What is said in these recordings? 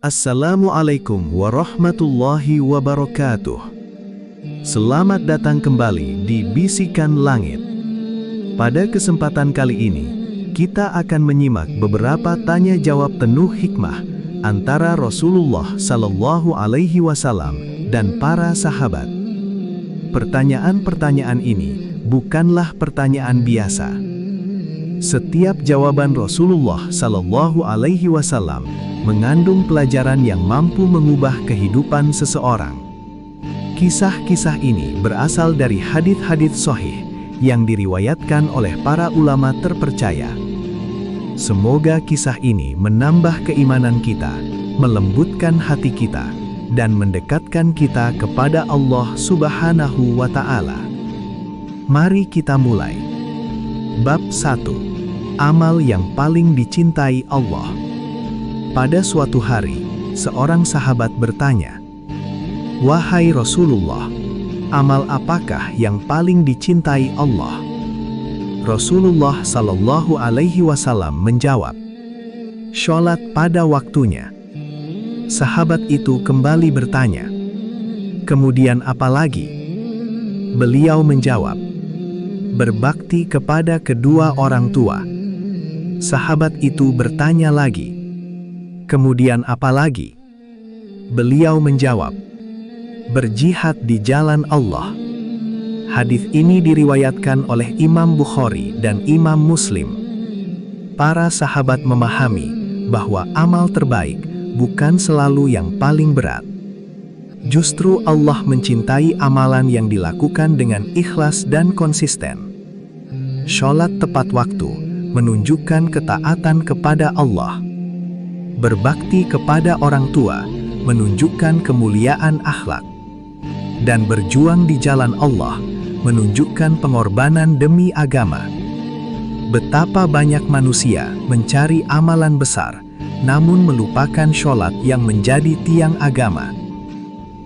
Assalamualaikum warahmatullahi wabarakatuh. Selamat datang kembali di Bisikan Langit. Pada kesempatan kali ini, kita akan menyimak beberapa tanya jawab penuh hikmah antara Rasulullah Sallallahu Alaihi Wasallam dan para sahabat. Pertanyaan-pertanyaan ini bukanlah pertanyaan biasa. Setiap jawaban Rasulullah Sallallahu Alaihi Wasallam mengandung pelajaran yang mampu mengubah kehidupan seseorang. Kisah-kisah ini berasal dari hadits-hadits sahih yang diriwayatkan oleh para ulama terpercaya. Semoga kisah ini menambah keimanan kita, melembutkan hati kita, dan mendekatkan kita kepada Allah Subhanahu wa Ta'ala. Mari kita mulai. Bab 1. Amal yang paling dicintai Allah. Pada suatu hari, seorang sahabat bertanya, "Wahai Rasulullah, amal apakah yang paling dicintai Allah?" Rasulullah Sallallahu Alaihi Wasallam menjawab, "Sholat pada waktunya." Sahabat itu kembali bertanya, "Kemudian apa lagi?" Beliau menjawab, "Berbakti kepada kedua orang tua." Sahabat itu bertanya lagi, "Kemudian apa lagi?" Beliau menjawab, "Berjihad di jalan Allah." Hadis ini diriwayatkan oleh Imam Bukhari dan Imam Muslim. Para sahabat memahami bahwa amal terbaik bukan selalu yang paling berat. Justru Allah mencintai amalan yang dilakukan dengan ikhlas dan konsisten. Sholat tepat waktu menunjukkan ketaatan kepada Allah. Berbakti kepada orang tua menunjukkan kemuliaan akhlak. Dan berjuang di jalan Allah menunjukkan pengorbanan demi agama. Betapa banyak manusia mencari amalan besar, namun melupakan sholat yang menjadi tiang agama.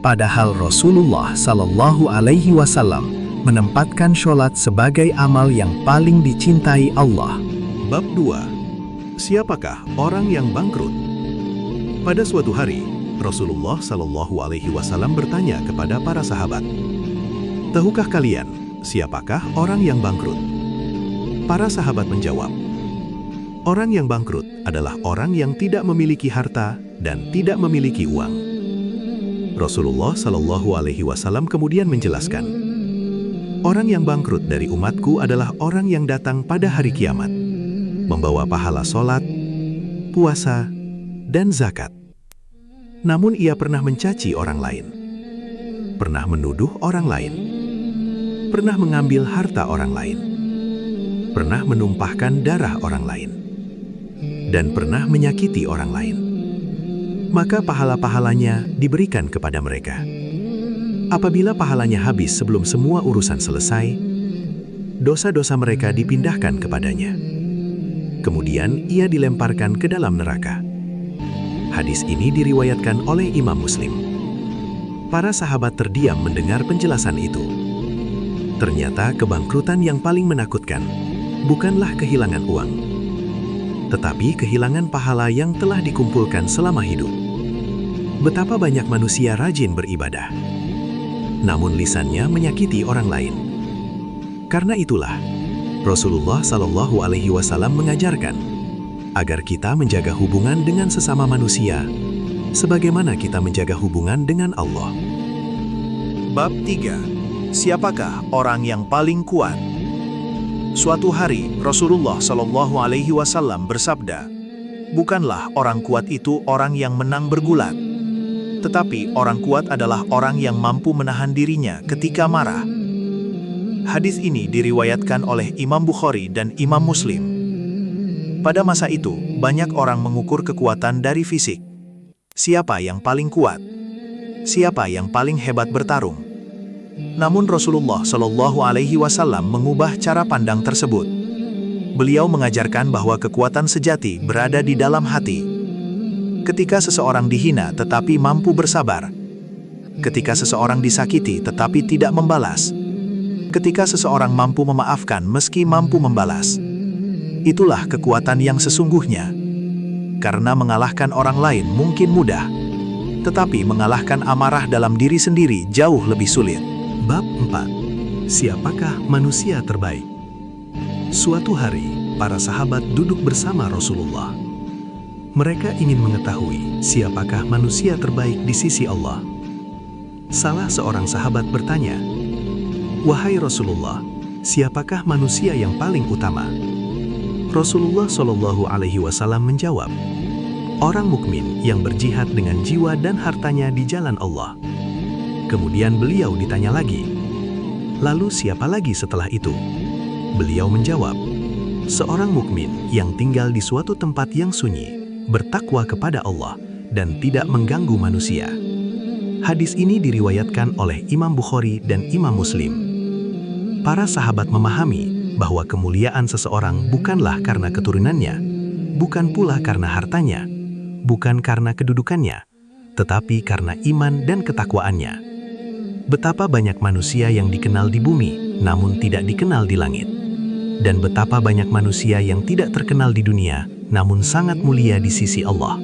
Padahal Rasulullah Sallallahu Alaihi Wasallam menempatkan sholat sebagai amal yang paling dicintai Allah. Bab 2. Siapakah orang yang bangkrut? Pada suatu hari, Rasulullah Sallallahu Alaihi Wasallam bertanya kepada para sahabat, "Tahukah kalian siapakah orang yang bangkrut?" Para sahabat menjawab, "Orang yang bangkrut adalah orang yang tidak memiliki harta dan tidak memiliki uang." Rasulullah Sallallahu Alaihi Wasallam kemudian menjelaskan, "Orang yang bangkrut dari umatku adalah orang yang datang pada hari kiamat, membawa pahala sholat, puasa, dan zakat. Namun ia pernah mencaci orang lain, pernah menuduh orang lain, pernah mengambil harta orang lain, pernah menumpahkan darah orang lain, dan pernah menyakiti orang lain. Maka pahala-pahalanya diberikan kepada mereka. Apabila pahalanya habis sebelum semua urusan selesai, dosa-dosa mereka dipindahkan kepadanya. Kemudian ia dilemparkan ke dalam neraka." Hadis ini diriwayatkan oleh Imam Muslim. Para sahabat terdiam mendengar penjelasan itu. Ternyata kebangkrutan yang paling menakutkan bukanlah kehilangan uang, tetapi kehilangan pahala yang telah dikumpulkan selama hidup. Betapa banyak manusia rajin beribadah, namun lisannya menyakiti orang lain. Karena itulah, Rasulullah Sallallahu Alaihi Wasallam mengajarkan agar kita menjaga hubungan dengan sesama manusia, sebagaimana kita menjaga hubungan dengan Allah. Bab 3. Siapakah orang yang paling kuat? Suatu hari, Rasulullah Shallallahu Alaihi Wasallam bersabda, "Bukanlah orang kuat itu orang yang menang bergulat, tetapi orang kuat adalah orang yang mampu menahan dirinya ketika marah." Hadis ini diriwayatkan oleh Imam Bukhari dan Imam Muslim. Pada masa itu, banyak orang mengukur kekuatan dari fisik. Siapa yang paling kuat? Siapa yang paling hebat bertarung? Namun Rasulullah Shallallahu Alaihi Wasallam mengubah cara pandang tersebut. Beliau mengajarkan bahwa kekuatan sejati berada di dalam hati. Ketika seseorang dihina tetapi mampu bersabar. Ketika seseorang disakiti tetapi tidak membalas. Ketika seseorang mampu memaafkan meski mampu membalas. Itulah kekuatan yang sesungguhnya. karena mengalahkan orang lain mungkin mudah, tetapi mengalahkan amarah dalam diri sendiri jauh lebih sulit. Bab 4. Siapakah manusia terbaik? Suatu hari, para sahabat duduk bersama Rasulullah. Mereka ingin mengetahui siapakah manusia terbaik di sisi Allah. Salah seorang sahabat bertanya, "Wahai Rasulullah, siapakah manusia yang paling utama?" Rasulullah Shallallahu Alaihi Wasallam menjawab, "Orang mukmin yang berjihad dengan jiwa dan hartanya di jalan Allah." Kemudian beliau ditanya lagi, "Lalu siapa lagi setelah itu?" Beliau menjawab, "Seorang mukmin yang tinggal di suatu tempat yang sunyi, bertakwa kepada Allah, dan tidak mengganggu manusia." Hadis ini diriwayatkan oleh Imam Bukhari dan Imam Muslim. Para sahabat memahami bahwa kemuliaan seseorang bukanlah karena keturunannya, bukan pula karena hartanya, bukan karena kedudukannya, tetapi karena iman dan ketakwaannya. Betapa banyak manusia yang dikenal di bumi, namun tidak dikenal di langit. Dan betapa banyak manusia yang tidak terkenal di dunia, namun sangat mulia di sisi Allah.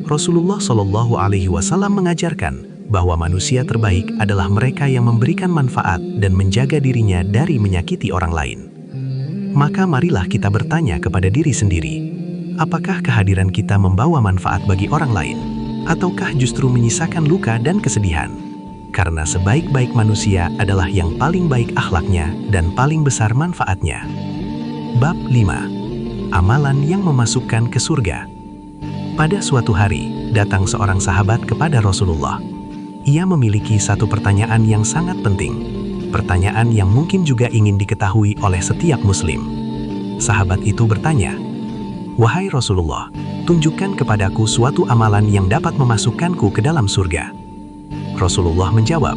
Rasulullah Shallallahu Alaihi Wasallam mengajarkan bahwa manusia terbaik adalah mereka yang memberikan manfaat dan menjaga dirinya dari menyakiti orang lain. Maka marilah kita bertanya kepada diri sendiri, apakah kehadiran kita membawa manfaat bagi orang lain, ataukah justru menyisakan luka dan kesedihan? Karena sebaik-baik manusia adalah yang paling baik akhlaknya dan paling besar manfaatnya. Bab 5. Amalan yang memasukkan ke surga. Pada suatu hari, datang seorang sahabat kepada Rasulullah. Ia memiliki satu pertanyaan yang sangat penting, pertanyaan yang mungkin juga ingin diketahui oleh setiap muslim. Sahabat itu bertanya, "Wahai Rasulullah, tunjukkan kepadaku suatu amalan yang dapat memasukkanku ke dalam surga." Rasulullah menjawab,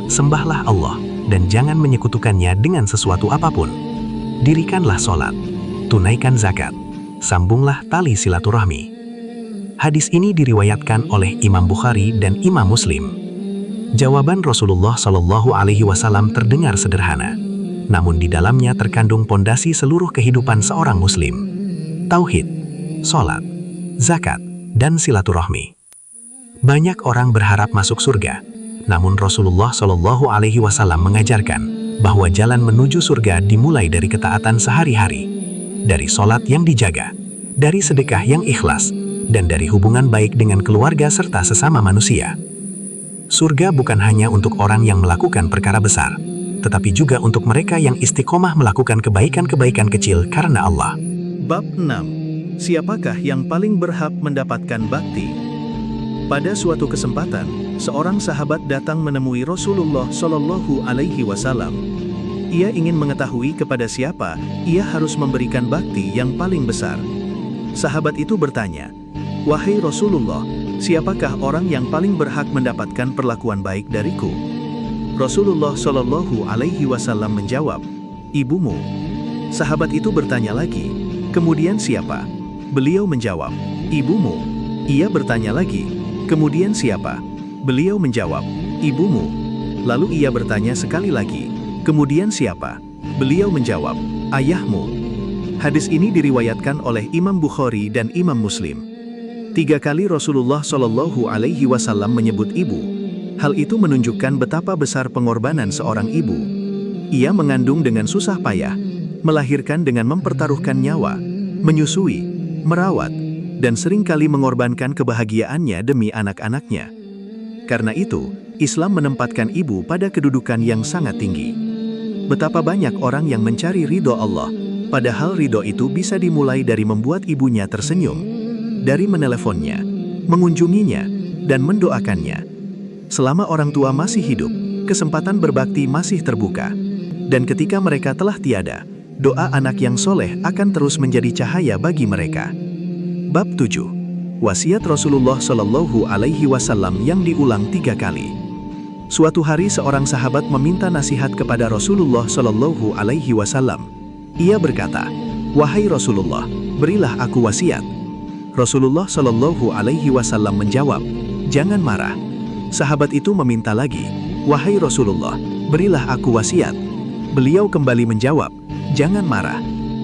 "Sembahlah Allah dan jangan menyekutukannya dengan sesuatu apapun. Dirikanlah sholat, tunaikan zakat, sambunglah tali silaturahmi." Hadis ini diriwayatkan oleh Imam Bukhari dan Imam Muslim. Jawaban Rasulullah Shallallahu Alaihi Wasallam terdengar sederhana, namun di dalamnya terkandung pondasi seluruh kehidupan seorang Muslim: tauhid, sholat, zakat, dan silaturahmi. Banyak orang berharap masuk surga, namun Rasulullah Shallallahu Alaihi Wasallam mengajarkan bahwa jalan menuju surga dimulai dari ketaatan sehari-hari, dari sholat yang dijaga, dari sedekah yang ikhlas, dan dari hubungan baik dengan keluarga serta sesama manusia. Surga bukan hanya untuk orang yang melakukan perkara besar, tetapi juga untuk mereka yang istiqomah melakukan kebaikan-kebaikan kecil karena Allah. Bab 6. Siapakah yang paling berhak mendapatkan bakti? Pada suatu kesempatan, seorang sahabat datang menemui Rasulullah Shallallahu Alaihi Wasallam. Ia ingin mengetahui kepada siapa ia harus memberikan bakti yang paling besar. Sahabat itu bertanya, "Wahai Rasulullah, siapakah orang yang paling berhak mendapatkan perlakuan baik dariku?" Rasulullah Shallallahu Alaihi Wasallam menjawab, "Ibumu." Sahabat itu bertanya lagi, "Kemudian siapa?" Beliau menjawab, "Ibumu." Ia bertanya lagi, "Kemudian siapa?" Beliau menjawab, "Ibumu." Lalu ia bertanya sekali lagi, "Kemudian siapa?" Beliau menjawab, "Ayahmu." Hadis ini diriwayatkan oleh Imam Bukhari dan Imam Muslim. 3 kali Rasulullah Shallallahu Alaihi Wasallam menyebut ibu. Hal itu menunjukkan betapa besar pengorbanan seorang ibu. Ia mengandung dengan susah payah, melahirkan dengan mempertaruhkan nyawa, menyusui, merawat, dan seringkali mengorbankan kebahagiaannya demi anak-anaknya. Karena itu, Islam menempatkan ibu pada kedudukan yang sangat tinggi. Betapa banyak orang yang mencari ridho Allah, padahal ridho itu bisa dimulai dari membuat ibunya tersenyum, dari meneleponnya, mengunjunginya, dan mendoakannya. Selama orang tua masih hidup, kesempatan berbakti masih terbuka. Dan ketika mereka telah tiada, doa anak yang soleh akan terus menjadi cahaya bagi mereka. Bab 7. Wasiat Rasulullah Shallallahu Alaihi Wasallam yang diulang 3 kali. Suatu hari seorang sahabat meminta nasihat kepada Rasulullah Shallallahu Alaihi Wasallam. Ia berkata, "Wahai Rasulullah, berilah aku wasiat." Rasulullah Shallallahu Alaihi Wasallam menjawab, "Jangan marah." Sahabat itu meminta lagi, "Wahai Rasulullah, berilah aku wasiat." Beliau kembali menjawab, "Jangan marah."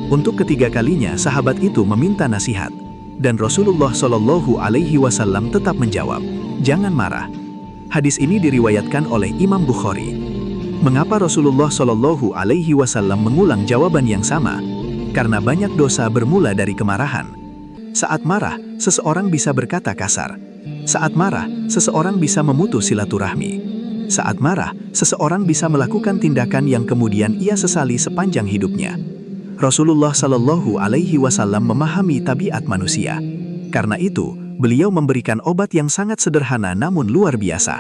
Untuk ketiga kalinya sahabat itu meminta nasihat. Dan Rasulullah Shallallahu Alaihi Wasallam tetap menjawab, "Jangan marah." Hadis ini diriwayatkan oleh Imam Bukhari. Mengapa Rasulullah Shallallahu Alaihi Wasallam mengulang jawaban yang sama? Karena banyak dosa bermula dari kemarahan. Saat marah, seseorang bisa berkata kasar. Saat marah, seseorang bisa memutus silaturahmi. Saat marah, seseorang bisa melakukan tindakan yang kemudian ia sesali sepanjang hidupnya. Rasulullah Shallallahu Alaihi Wasallam memahami tabiat manusia. Karena itu, beliau memberikan obat yang sangat sederhana namun luar biasa.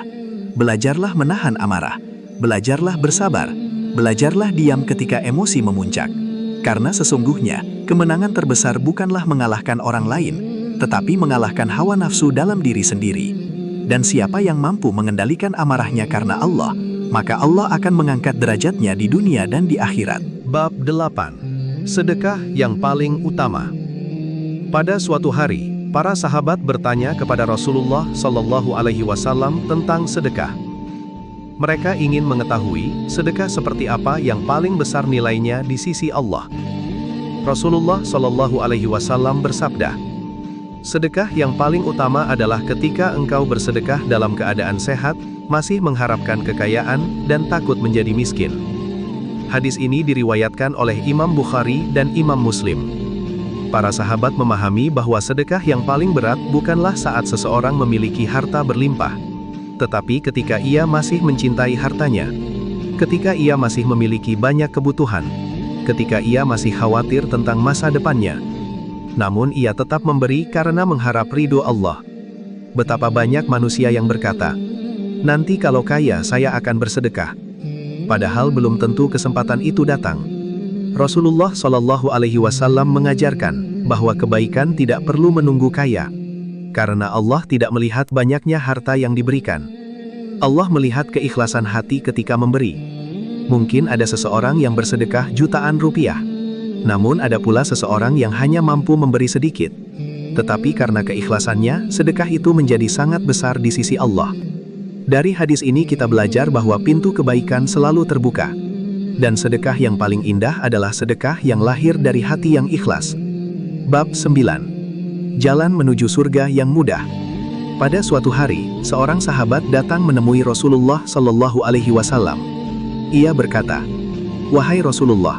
Belajarlah menahan amarah. Belajarlah bersabar. Belajarlah diam ketika emosi memuncak. Karena sesungguhnya, kemenangan terbesar bukanlah mengalahkan orang lain, tetapi mengalahkan hawa nafsu dalam diri sendiri. Dan siapa yang mampu mengendalikan amarahnya karena Allah, maka Allah akan mengangkat derajatnya di dunia dan di akhirat. Bab 8. Sedekah yang paling utama. Pada suatu hari, para sahabat bertanya kepada Rasulullah Shallallahu Alaihi Wasallam tentang sedekah. Mereka ingin mengetahui sedekah seperti apa yang paling besar nilainya di sisi Allah. Rasulullah Shallallahu Alaihi Wasallam bersabda, "Sedekah yang paling utama adalah ketika engkau bersedekah dalam keadaan sehat, masih mengharapkan kekayaan, dan takut menjadi miskin." Hadis ini diriwayatkan oleh Imam Bukhari dan Imam Muslim. Para sahabat memahami bahwa sedekah yang paling berat bukanlah saat seseorang memiliki harta berlimpah, tetapi ketika ia masih mencintai hartanya, ketika ia masih memiliki banyak kebutuhan, ketika ia masih khawatir tentang masa depannya. Namun ia tetap memberi karena mengharap ridho Allah. Betapa banyak manusia yang berkata, "Nanti kalau kaya saya akan bersedekah." Padahal belum tentu kesempatan itu datang. Rasulullah Shallallahu Alaihi Wasallam mengajarkan bahwa kebaikan tidak perlu menunggu kaya, karena Allah tidak melihat banyaknya harta yang diberikan. Allah melihat keikhlasan hati ketika memberi. Mungkin ada seseorang yang bersedekah jutaan rupiah, namun ada pula seseorang yang hanya mampu memberi sedikit. Tetapi karena keikhlasannya, sedekah itu menjadi sangat besar di sisi Allah. Dari hadis ini kita belajar bahwa pintu kebaikan selalu terbuka. Dan sedekah yang paling indah adalah sedekah yang lahir dari hati yang ikhlas. Bab 9. Jalan menuju surga yang mudah. Pada suatu hari, seorang sahabat datang menemui Rasulullah Shallallahu Alaihi Wasallam. Ia berkata, "Wahai Rasulullah,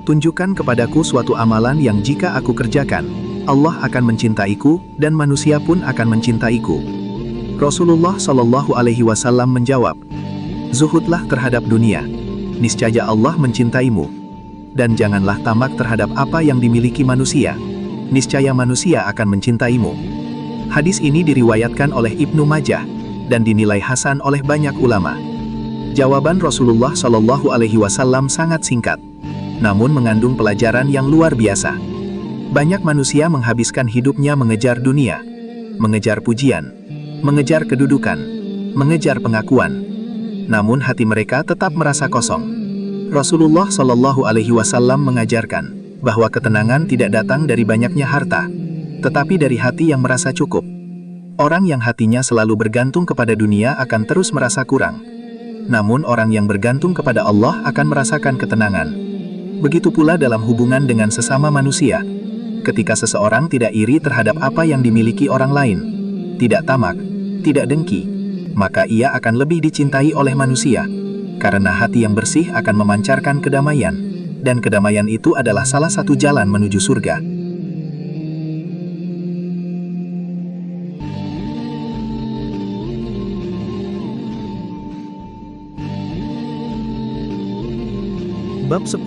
tunjukkan kepadaku suatu amalan yang jika aku kerjakan, Allah akan mencintaiku dan manusia pun akan mencintaiku." Rasulullah Shallallahu Alaihi Wasallam menjawab, "Zuhudlah terhadap dunia, niscaya Allah mencintaimu. Dan janganlah tamak terhadap apa yang dimiliki manusia, niscaya manusia akan mencintaimu." Hadis ini diriwayatkan oleh Ibnu Majah dan dinilai hasan oleh banyak ulama. Jawaban Rasulullah Shallallahu Alaihi Wasallam sangat singkat, namun mengandung pelajaran yang luar biasa. Banyak manusia menghabiskan hidupnya mengejar dunia, mengejar pujian, mengejar kedudukan, mengejar pengakuan. Namun hati mereka tetap merasa kosong. Rasulullah Shallallahu Alaihi Wasallam mengajarkan bahwa ketenangan tidak datang dari banyaknya harta, tetapi dari hati yang merasa cukup. Orang yang hatinya selalu bergantung kepada dunia akan terus merasa kurang. Namun orang yang bergantung kepada Allah akan merasakan ketenangan. Begitu pula dalam hubungan dengan sesama manusia. Ketika seseorang tidak iri terhadap apa yang dimiliki orang lain, tidak tamak, tidak dengki, maka ia akan lebih dicintai oleh manusia. Karena hati yang bersih akan memancarkan kedamaian, dan kedamaian itu adalah salah satu jalan menuju surga. Bab 10.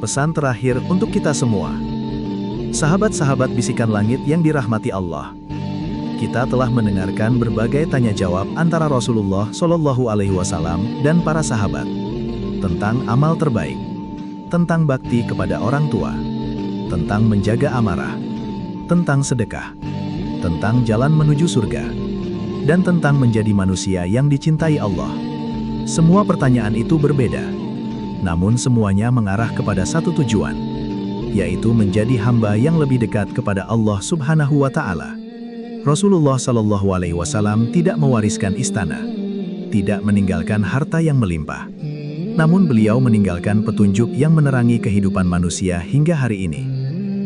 Pesan terakhir untuk kita semua. Sahabat-sahabat bisikan langit yang dirahmati Allah. Kita telah mendengarkan berbagai tanya jawab antara Rasulullah Shallallahu Alaihi Wasallam dan para sahabat tentang amal terbaik, tentang bakti kepada orang tua, tentang menjaga amarah, tentang sedekah, tentang jalan menuju surga, dan tentang menjadi manusia yang dicintai Allah. Semua pertanyaan itu berbeda, namun semuanya mengarah kepada satu tujuan, yaitu menjadi hamba yang lebih dekat kepada Allah Subhanahu wa Ta'ala. Rasulullah Shallallahu Alaihi Wasallam tidak mewariskan istana, tidak meninggalkan harta yang melimpah. Namun beliau meninggalkan petunjuk yang menerangi kehidupan manusia hingga hari ini.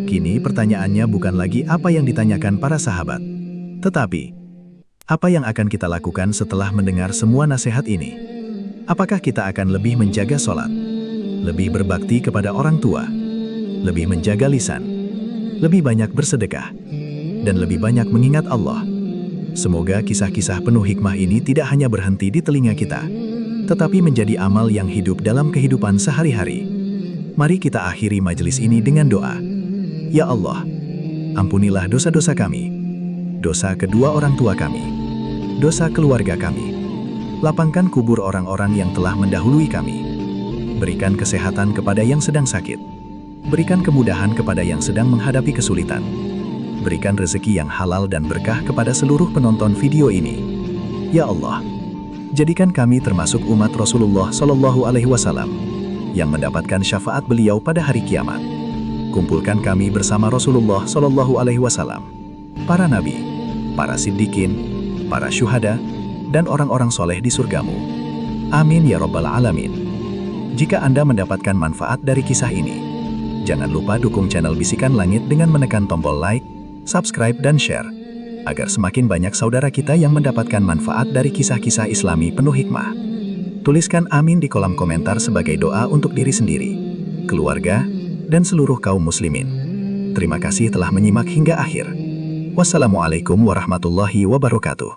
Kini pertanyaannya bukan lagi apa yang ditanyakan para sahabat, tetapi apa yang akan kita lakukan setelah mendengar semua nasihat ini? Apakah kita akan lebih menjaga sholat, lebih berbakti kepada orang tua, lebih menjaga lisan, lebih banyak bersedekah, dan lebih banyak mengingat Allah? Semoga kisah-kisah penuh hikmah ini tidak hanya berhenti di telinga kita, tetapi menjadi amal yang hidup dalam kehidupan sehari-hari. Mari kita akhiri majelis ini dengan doa. Ya Allah, ampunilah dosa-dosa kami, dosa kedua orang tua kami, dosa keluarga kami. Lapangkan kubur orang-orang yang telah mendahului kami. Berikan kesehatan kepada yang sedang sakit. Berikan kemudahan kepada yang sedang menghadapi kesulitan. Berikan rezeki yang halal dan berkah kepada seluruh penonton video ini. Ya Allah, jadikan kami termasuk umat Rasulullah Shallallahu Alaihi Wasallam yang mendapatkan syafaat beliau pada hari kiamat. Kumpulkan kami bersama Rasulullah Shallallahu Alaihi Wasallam, para nabi, para siddiqin, para syuhada, dan orang-orang soleh di surgamu. Amin ya Rabbal Alamin. Jika Anda mendapatkan manfaat dari kisah ini, jangan lupa dukung channel Bisikan Langit dengan menekan tombol like, subscribe, dan share, agar semakin banyak saudara kita yang mendapatkan manfaat dari kisah-kisah Islami penuh hikmah. Tuliskan amin di kolom komentar sebagai doa untuk diri sendiri, keluarga, dan seluruh kaum muslimin. Terima kasih telah menyimak hingga akhir. Wassalamualaikum warahmatullahi wabarakatuh.